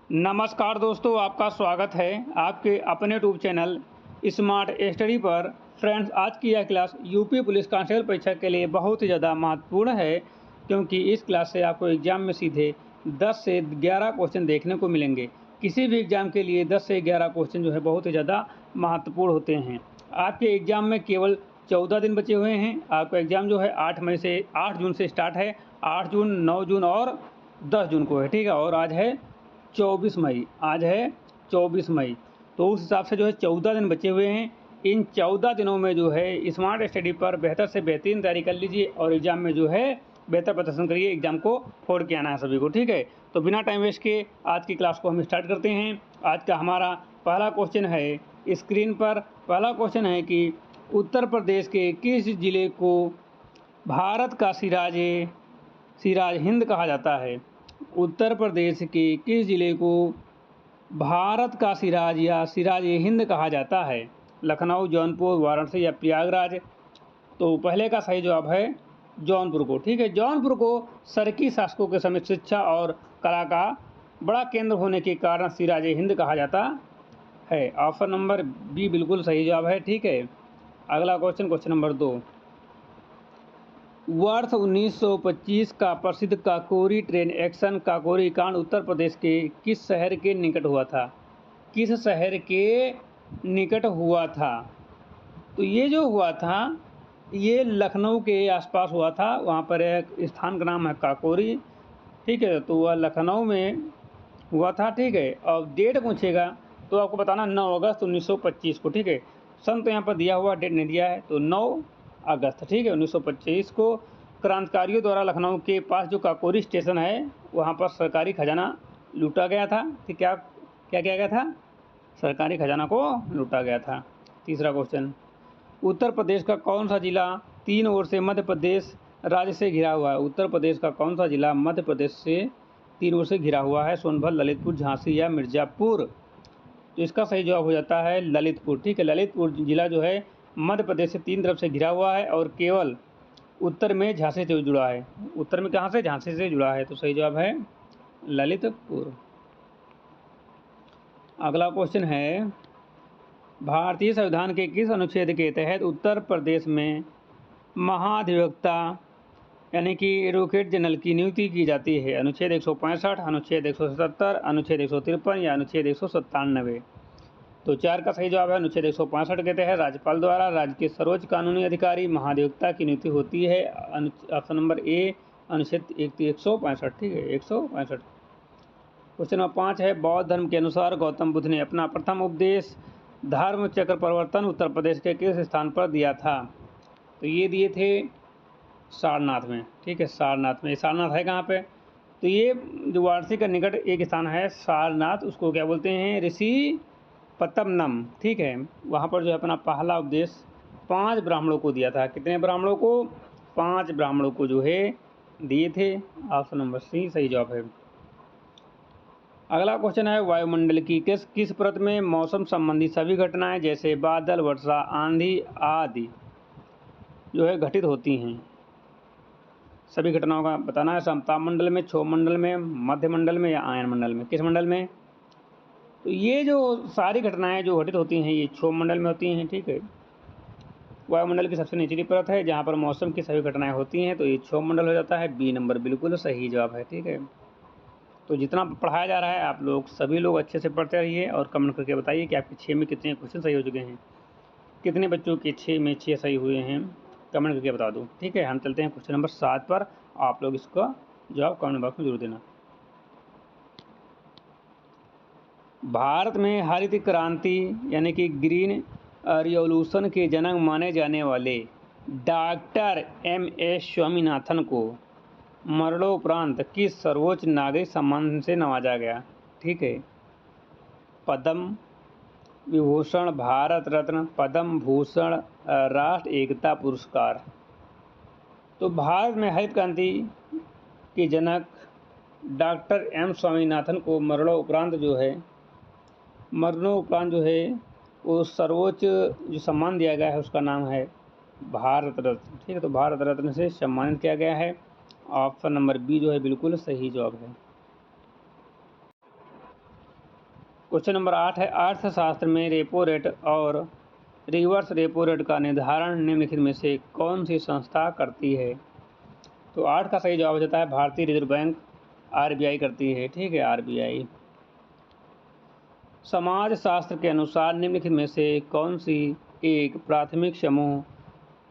नमस्कार दोस्तों, आपका स्वागत है आपके अपने यूट्यूब चैनल स्मार्ट स्टडी पर। फ्रेंड्स, आज की यह क्लास यूपी पुलिस कांस्टेबल परीक्षा के लिए बहुत ही ज़्यादा महत्वपूर्ण है, क्योंकि इस क्लास से आपको एग्ज़ाम में सीधे 10 से 11 क्वेश्चन देखने को मिलेंगे। किसी भी एग्ज़ाम के लिए 10 से 11 क्वेश्चन जो है बहुत ही ज़्यादा महत्वपूर्ण होते हैं। आपके एग्ज़ाम में केवल 14 दिन बचे हुए हैं। आपका एग्ज़ाम जो है 8 जून से स्टार्ट है। 8 जून, 9 जून और 10 जून को है, ठीक है। और आज है 24 मई, आज है 24 मई। तो उस हिसाब से जो है 14 दिन बचे हुए हैं। इन 14 दिनों में जो है स्मार्ट स्टडी पर बेहतर से बेहतरीन तैयारी कर लीजिए और एग्ज़ाम में जो है बेहतर प्रदर्शन करिए। एग्ज़ाम को फोड़ के आना है सभी को, ठीक है। तो बिना टाइम वेस्ट के आज की क्लास को हम स्टार्ट करते हैं। आज का हमारा पहला क्वेश्चन है, स्क्रीन पर पहला क्वेश्चन है कि उत्तर प्रदेश के किस जिले को भारत का सिराज हिंद कहा जाता है? उत्तर प्रदेश के किस जिले को भारत का सिराज या सिराज हिंद कहा जाता है? लखनऊ, जौनपुर, वाराणसी या प्रयागराज? तो पहले का सही जवाब है जौनपुर को, ठीक है। जौनपुर को शरकी शासकों के समय शिक्षा और कला का बड़ा केंद्र होने के कारण सिराज हिंद कहा जाता है। ऑप्शन नंबर बी बिल्कुल सही जवाब है, ठीक है। अगला क्वेश्चन नंबर 2। वर्ष 1925 का प्रसिद्ध काकोरी ट्रेन एक्शन काकोरी कांड उत्तर प्रदेश के किस शहर के निकट हुआ था? किस शहर के निकट हुआ था? तो ये जो हुआ था ये लखनऊ के आसपास हुआ था। वहाँ पर एक स्थान का नाम है काकोरी, ठीक है। तो वह लखनऊ में हुआ था, ठीक है। और डेट पूछेगा तो आपको बताना 9 अगस्त 1925 को, ठीक है। सन तो यहाँ पर दिया हुआ, डेट नहीं दिया है, तो 9 अगस्त, ठीक है, 1925 को क्रांतिकारियों द्वारा लखनऊ के पास जो काकोरी स्टेशन है वहाँ पर सरकारी खजाना लूटा गया था। ठीक, क्या क्या किया गया था? सरकारी खजाना को लूटा गया था। तीसरा क्वेश्चन, उत्तर प्रदेश का कौन सा जिला 3 ओर से मध्य प्रदेश राज्य से घिरा हुआ है? उत्तर प्रदेश का कौन सा जिला मध्य प्रदेश से 3 ओर से घिरा हुआ है? सोनभद्र, ललितपुर, झांसी या मिर्ज़ापुर? तो इसका सही जवाब हो जाता है ललितपुर, ठीक है। ललितपुर जिला जो है मध्य प्रदेश से 3 तरफ से घिरा हुआ है और केवल उत्तर में झांसी से जुड़ा है। उत्तर में कहाँ से? झांसी से जुड़ा है। तो सही जवाब है ललितपुर। अगला क्वेश्चन है, भारतीय संविधान के किस अनुच्छेद के तहत उत्तर प्रदेश में महाधिवक्ता यानी कि एडवोकेट जनरल की नियुक्ति की जाती है? अनुच्छेद 165, अनुच्छेद 177, अनुच्छेद 153 या अनुच्छेद 197? तो 4 का सही जवाब है अनुच्छेद 165 के तहत राज्यपाल द्वारा राज्य के सर्वोच्च कानूनी अधिकारी महाधिवक्ता की नियुक्ति होती है। ऑप्शन नंबर ए अनुच्छेद 165, ठीक है, 165। क्वेश्चन नंबर 5 है, बौद्ध धर्म के अनुसार गौतम बुद्ध ने अपना प्रथम उपदेश धर्म चक्र परिवर्तन उत्तर प्रदेश के किस स्थान पर दिया था? तो ये दिए थे सारनाथ में, ठीक है, सारनाथ में। सारनाथ है कहाँ पे? तो ये जो वाराणसी का निकट एक स्थान है सारनाथ, उसको क्या बोलते हैं? ऋषि पतमनम, ठीक है। वहाँ पर जो है अपना पहला उपदेश 5 ब्राह्मणों को दिया था। कितने ब्राह्मणों को? 5 ब्राह्मणों को जो है दिए थे। ऑप्शन नंबर सी सही जवाब है। अगला क्वेश्चन है, वायुमंडल की किस परत में मौसम संबंधी सभी घटनाएं जैसे बादल, वर्षा, आंधी आदि जो है घटित होती हैं? सभी घटनाओं का बताना है। समताप मंडल में, क्षोभ मंडल में, मध्य मंडल में या आयन मंडल में? किस मंडल में? तो ये जो सारी घटनाएं जो घटित होती हैं ये क्षोभ मंडल में होती हैं, ठीक है। वायुमंडल की सबसे निचली परत है जहाँ पर मौसम की सभी घटनाएं होती हैं, तो ये क्षोभ मंडल हो जाता है। बी नंबर बिल्कुल सही जवाब है, ठीक है। तो जितना पढ़ाया जा रहा है आप लोग सभी लोग अच्छे से पढ़ते रहिए और कमेंट करके बताइए कि आपके 6 में कितने क्वेश्चन सही हो चुके हैं, कितने बच्चों के 6 में 6 सही हुए हैं, कमेंट करके बता दो, ठीक है। हम चलते हैं क्वेश्चन नंबर 7 पर। आप लोग इसका जवाब कमेंट बॉक्स में जरूर देना। भारत में हरित क्रांति यानी कि ग्रीन रिवॉल्यूशन के जनक माने जाने वाले डॉक्टर एम.एस. स्वामीनाथन को मरणोपरांत किस सर्वोच्च नागरिक सम्मान से नवाजा गया? ठीक है, पद्म विभूषण, भारत रत्न, पद्म भूषण, राष्ट्र एकता पुरस्कार। तो भारत में हरित क्रांति के जनक डॉक्टर एम स्वामीनाथन को मरणोपरांत जो है वो सर्वोच्च जो सम्मान दिया गया है उसका नाम है भारत रत्न, ठीक है। तो भारत रत्न से सम्मानित किया गया है। ऑप्शन नंबर बी जो है बिल्कुल सही जवाब है। क्वेश्चन नंबर 8 है, अर्थशास्त्र में रेपो रेट और रिवर्स रेपो रेट का निर्धारण निम्नलिखित में से कौन सी संस्था करती है? तो 8 का सही जवाब हो जाता है भारतीय रिजर्व बैंक, RBI करती है। ठीक है, RBI। समाज शास्त्र के अनुसार निम्नलिखित में से कौन सी एक प्राथमिक समूह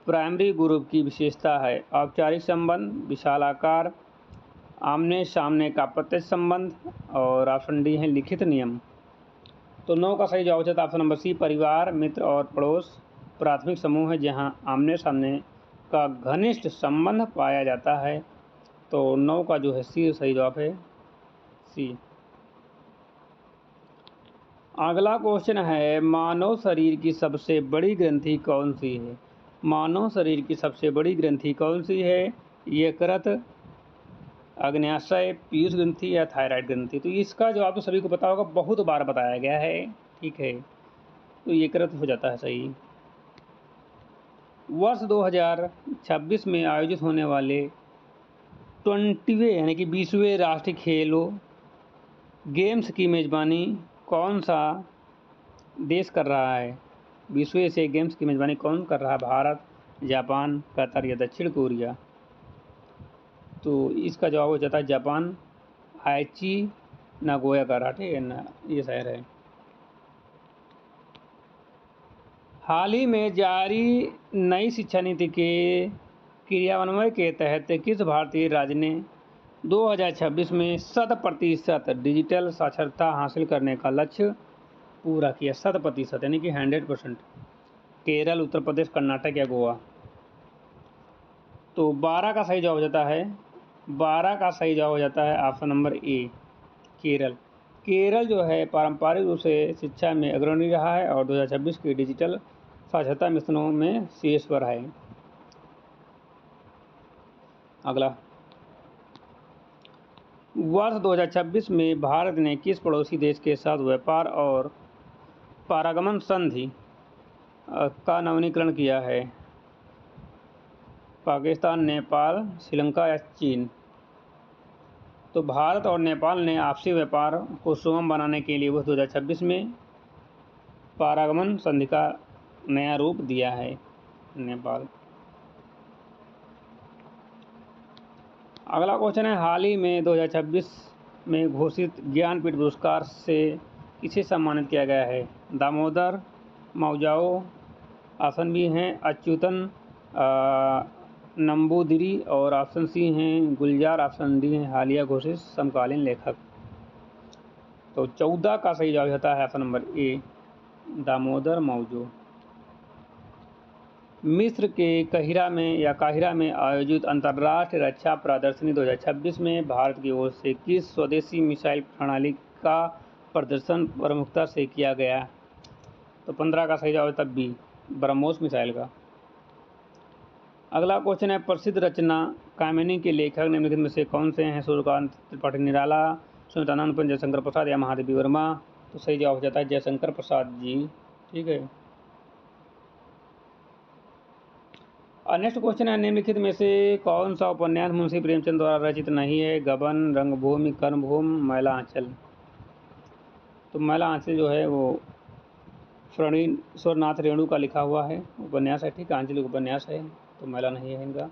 प्राइमरी ग्रुप की विशेषता है? औपचारिक संबंध, विशालाकार, आमने सामने का प्रत्यक्ष संबंध, और ऑप्शन डी है लिखित नियम। तो 9 का सही जवाब हो जाता है ऑप्शन नंबर सी, परिवार, मित्र और पड़ोस प्राथमिक समूह है जहां आमने सामने का घनिष्ठ संबंध पाया जाता है। तो 9 का जो है सी सही जवाब है, सी। अगला क्वेश्चन है, मानव शरीर की सबसे बड़ी ग्रंथि कौन सी है? मानव शरीर की सबसे बड़ी ग्रंथि कौन सी है? यकृत, अग्न्याशय, पीयूष ग्रंथि या थायराइड ग्रंथि? तो इसका जवाब तो सभी को पता होगा, बहुत बार बताया गया है। ठीक है, तो यकृत हो जाता है सही। वर्ष 2026 में आयोजित होने वाले 20वें यानी कि 20वें राष्ट्रीय खेलों गेम्स की मेज़बानी कौन सा देश कर रहा है? 20वें एशियाई गेम्स की मेज़बानी कौन कर रहा है? भारत, जापान, कतर या दक्षिण कोरिया? तो इसका जवाब हो जाता है जापान, आइची नागोया का रहा। ठीक है ना, ये शहर है। हाल ही में जारी नई शिक्षा नीति के क्रियान्वयन के तहत किस भारतीय राज्य ने 2026 में 100% डिजिटल साक्षरता हासिल करने का लक्ष्य पूरा किया? 100% यानी कि 100%। केरल, उत्तर प्रदेश, कर्नाटक या गोवा? तो 12 का सही जवाब हो जाता है, 12 का सही जवाब हो जाता है option number A, Kerala. Kerala जो है पारंपरिक रूप से शिक्षा में अग्रणी रहा है और 2026 के डिजिटल साक्षरता मिशनों में शीर्ष पर है। अगला, वर्ष 2026 में भारत ने किस पड़ोसी देश के साथ व्यापार और पारगमन संधि का नवीनीकरण किया है? पाकिस्तान, नेपाल, श्रीलंका या चीन? तो भारत और नेपाल ने आपसी व्यापार को सुगम बनाने के लिए वर्ष 2026 में पारगमन संधि का नया रूप दिया है। नेपाल। अगला क्वेश्चन है, हाल ही में 2026 में घोषित ज्ञानपीठ पुरस्कार से किसे सम्मानित किया गया है? दामोदर मावजाओ, ऑप्शन बी हैं अच्युतन नंबूदिरी और ऑप्शन सी हैं गुलजार, ऑप्शन डी हैं हालिया घोषित समकालीन लेखक। तो 14 का सही जवाब होता है option number A, Damodar Mauzo. मिस्र के काहिरा में आयोजित अंतर्राष्ट्रीय रक्षा प्रदर्शनी 2026 में भारत की ओर से किस स्वदेशी मिसाइल प्रणाली का प्रदर्शन प्रमुखता से किया गया? तो 15 का सही जवाब होता है बी, ब्रह्मोस मिसाइल का। अगला क्वेश्चन है, प्रसिद्ध रचना कामिनी के लेखक निम्नलिखित में से कौन से हैं? सूर्यकांत त्रिपाठी निराला, सुनीतानंद, जयशंकर प्रसाद या महादेवी वर्मा? तो सही जवाब हो जाता है जयशंकर प्रसाद जी। ठीक है। नेक्स्ट क्वेश्चन है, निम्नलिखित में से कौन सा उपन्यास मुंशी प्रेमचंद द्वारा रचित नहीं है? गबन, रंगभूमि, कर्मभूमि, मैला आंचल? तो मैला आंचल जो है वो स्वरनाथ रेणु का लिखा हुआ है उपन्यास है। ठीक है, आंचलिक उपन्यास है, तो मैला नहीं है इनका।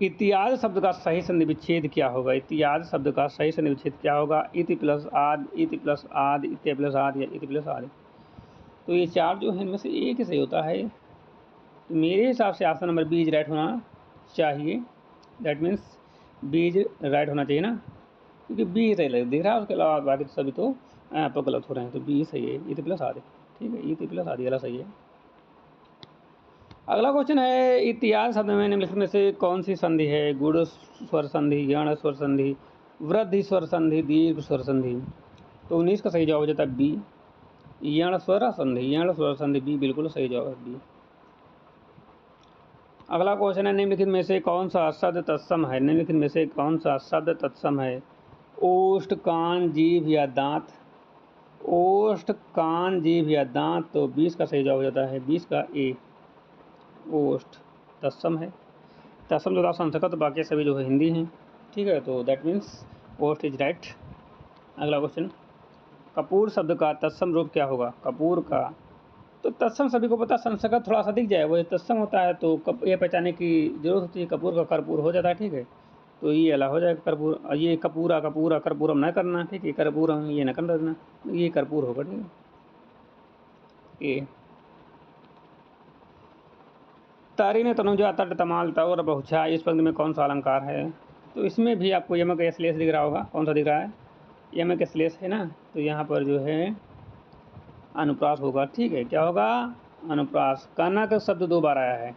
इतिहाद शब्द का सही संधि विच्छेद क्या होगा? इतिहाद शब्द का सही संधि विच्छेद क्या होगा? इति प्लस आद, इति प्लस आद, इत्य प्लस आद या इति प्लस आद? तो ये चार जो है इनमें से एक ही सही होता है। तो मेरे हिसाब से option number B is right होना चाहिए। That means B is right होना चाहिए ना, क्योंकि बी सही दिख रहा है, उसके अलावा बाकी सभी तो आपको गलत हो रहे हैं। तो बी सही है, इति प्लस आदि। ठीक है, इति प्लस आदि वाला सही है। अगला क्वेश्चन है, इतिहास शब्द में निम्नलिखित में से कौन सी संधि है? गुण स्वर संधि, यण स्वर संधि, वृद्धि स्वर संधि, दीर्घ स्वर संधि? तो 19 का सही जवाब हो जाता है बी, यण स्वर संधि। यण स्वर संधि बी बिल्कुल सही जवाब है, बी। अगला क्वेश्चन है, निम्नलिखित में से कौन सा शब्द तत्सम है? निम्नलिखित में से कौन सा शब्द तत्सम है? ओष्ठ, कान, जीभ या दांत? ओष्ठ, कान, जीभ या दांत? तो 20 का सही जवाब हो जाता है 20 का ए, ओष्ठ तत्सम है। तत्सम जो था संस्कृत, बाकी सभी जो है हिंदी हैं। ठीक है, तो दैट मीन्स ओष्ठ इज राइट। अगला क्वेश्चन, कपूर शब्द का तत्सम रूप क्या होगा? कपूर का तो तत्सम सभी को पता, संस्कृत थोड़ा सा दिख जाए वो तत्सम होता है, तो ये पहचानने की जरूरत होती है। कपूर का कर्पूर हो जाता है, ठीक है, तो ये अला हो जाएगा कर्पूर। ये कपूरा कपूरा कर्पूरम न करना, ठीक है, कर्पूरम ये न करना, ये कर्पूर होगा, ठीक है। ये तारी ने तनुजा तट तमाल तौर बहुछा, इस पंक्ति में कौन सा अलंकार है? तो इसमें भी आपको यमक श्लेष दिख रहा होगा। कौन सा दिख रहा है? यमक श्लेष है ना, तो यहाँ पर जो है अनुप्रास होगा, ठीक है। क्या होगा? अनुप्रास। कनक शब्द 2 बार आया है।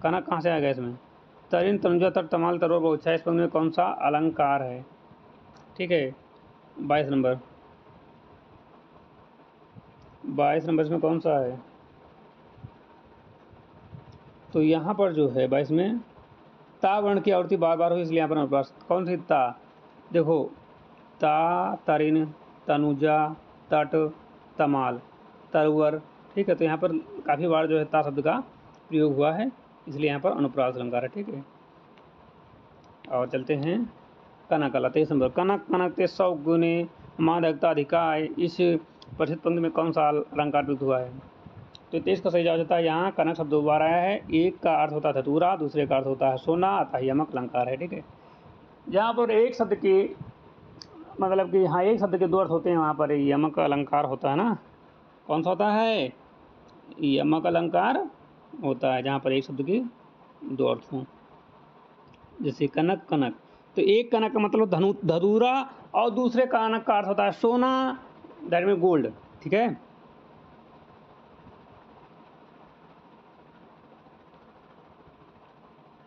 कनक कहाँ से आएगा इसमें? तरिन तनुजा तट तमाल तरोर बहुछा, इस पंक्ति में कौन सा अलंकार है? ठीक है, 22 नंबर। 22 नंबर इसमें कौन सा है? तो यहाँ पर जो है 22 में ता वर्ण की आवृत्ति बार बार हुई, इसलिए यहाँ पर अनुप्रास। कौन सी ता? देखो, ता, तरिन, तनुजा, तट, तमाल, तरवर, ठीक है, तो यहाँ पर काफ़ी बार जो है ता शब्द का प्रयोग हुआ है, इसलिए यहाँ पर अनुप्रास अलंकार है, ठीक है। और चलते हैं कनक अला 23 नंबर। कनक कनक ते 100 गुने मादकता अधिकाय, इस प्रसिद्ध पंक्ति में कौन सा अलंकार प्रयुक्त हुआ है? तो 23 का सही जवाब होता है यहाँ कनक शब्द 2 बार आया है। एक का अर्थ होता है धतूरा, दूसरे का अर्थ होता है सोना, अतः यमक अलंकार है, ठीक है। जहाँ पर एक शब्द के मतलब कि हाँ एक शब्द के 2 अर्थ होते हैं, वहाँ पर यमक अलंकार होता है ना। कौन सा होता है? यमक अलंकार होता है जहाँ पर एक शब्द के 2 अर्थ हों, जैसे कनक कनक। तो एक कनक का मतलब धतूरा और दूसरे कनक का अर्थ होता है सोना, दैट मीन गोल्ड, ठीक है।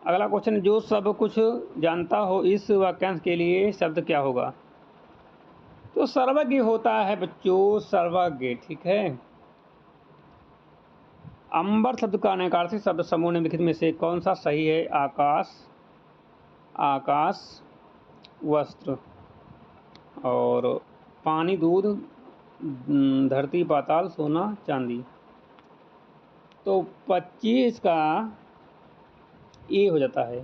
अगला क्वेश्चन, जो सब कुछ जानता हो इस वाक्यांश के लिए शब्द क्या होगा? तो सर्वज्ञ होता है बच्चों, सर्वज्ञ, ठीक है। अंबर शब्द का अनेकार्थी शब्द समूह निम्नलिखित में से कौन सा सही है? आकाश, आकाश, वस्त्र, और पानी, दूध, धरती, पाताल, सोना, चांदी। तो 25 का ए हो जाता है।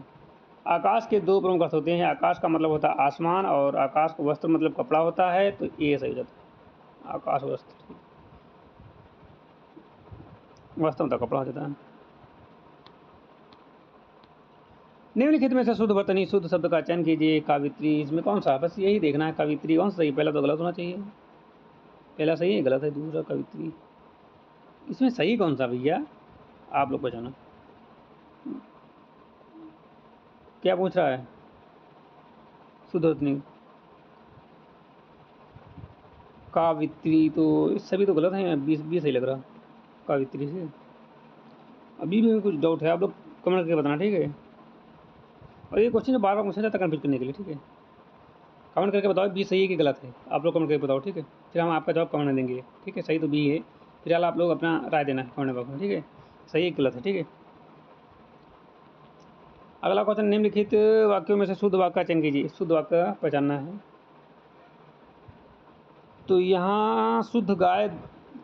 आकाश के 2 प्रमुख अर्थ होते हैं। आकाश का मतलब होता है आसमान, और आकाश का वस्त्र मतलब कपड़ा होता है, तो ए सही हो जाता है, आकाश वस्त्र। वस्त्र मतलब कपड़ा हो जाता है। निम्नलिखित में से शुद्ध वर्तनी शुद्ध शब्द का चयन कीजिए। कावित्री, इसमें कौन सा? बस यही देखना है, कावित्री कौन सा सही? पहला तो गलत होना चाहिए, पहला सही है, गलत है दूसरा कवित्री। इसमें सही कौन सा भैया? आप लोग बचाना। क्या पूछ रहा है? शुद्ध वर्तनी कावित्री, तो सभी तो गलत हैं, 20 सही लग रहा कावित्री से। अभी भी कुछ डाउट है, आप लोग कमेंट करके बताना, ठीक है। और ये क्वेश्चन बार बार पूछा जाता है कन्फ्यूज करने के लिए, ठीक है। कमेंट करके बताओ 20 सही है कि गलत है, आप लोग कमेंट करके बताओ, ठीक है। फिर हम आपका जवाब कमेंट में देंगे, ठीक है। सही तो बी है, फिलहाल आप लोग अपना राय देना है कमेंट बॉक्स में, ठीक है, सही है गलत है, ठीक है। अगला क्वेश्चन, निम्नलिखित वाक्यों में से शुद्ध वाक्य का चयन कीजिए। शुद्ध वाक्य पहचानना है। तो यहाँ शुद्ध गाय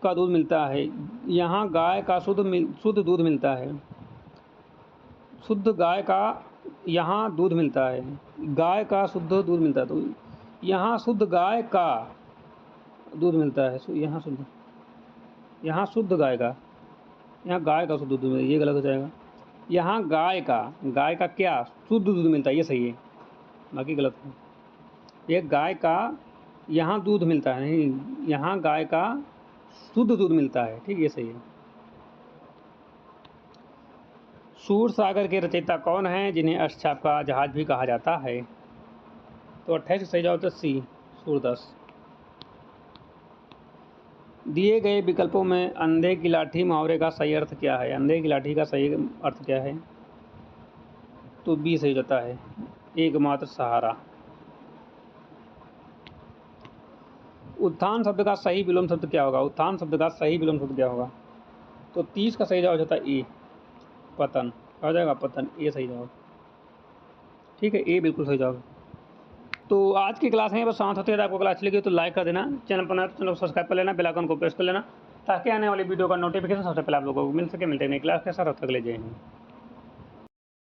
का दूध मिलता है, यहाँ गाय का शुद्ध दूध मिलता है। शुद्ध गाय का यहाँ दूध मिलता है, गाय का शुद्ध दूध मिलता है, तो यहाँ शुद्ध गाय का दूध मिलता है, यहाँ शुद्ध गाय का, यहाँ गाय का शुद्ध दूध मिलता है, ये गलत हो जाएगा। यहाँ गाय का क्या शुद्ध दूध मिलता है, ये सही है, बाकी गलत है। ये गाय का यहाँ दूध मिलता है, नहीं, यहाँ गाय का शुद्ध दूध मिलता है, ठीक, ये सही है। सूर सागर के रचयिता कौन हैं जिन्हें अष्टचाप का जहाज भी कहा जाता है? तो 28 सही जवाब तो सी, सूरदास। दिए गए विकल्पों में अंधे की लाठी मुहावरे का सही अर्थ क्या है? अंधे की लाठी का सही अर्थ क्या है? तो बी सही जाता है, एकमात्र सहारा। उत्थान शब्द का सही विलोम शब्द क्या होगा? उत्थान शब्द का सही विलोम शब्द क्या होगा? तो 30 का सही जवाब होता है ए, पतन। हो जाएगा पतन, ए सही जवाब, ठीक है, ए बिल्कुल सही जवाब। तो आज की क्लास में बस शांत होते हैं। आपको क्लास अच्छी लगी तो लाइक कर देना, चैनल पर नया तो चैनल को सब्सक्राइब कर लेना, बेल आइकन को प्रेस कर लेना, ताकि आने वाली वीडियो का नोटिफिकेशन सबसे पहले आप लोगों को मिल सके। मिलते हैं नई क्लास के साथ, तब तक ले जाएंगे।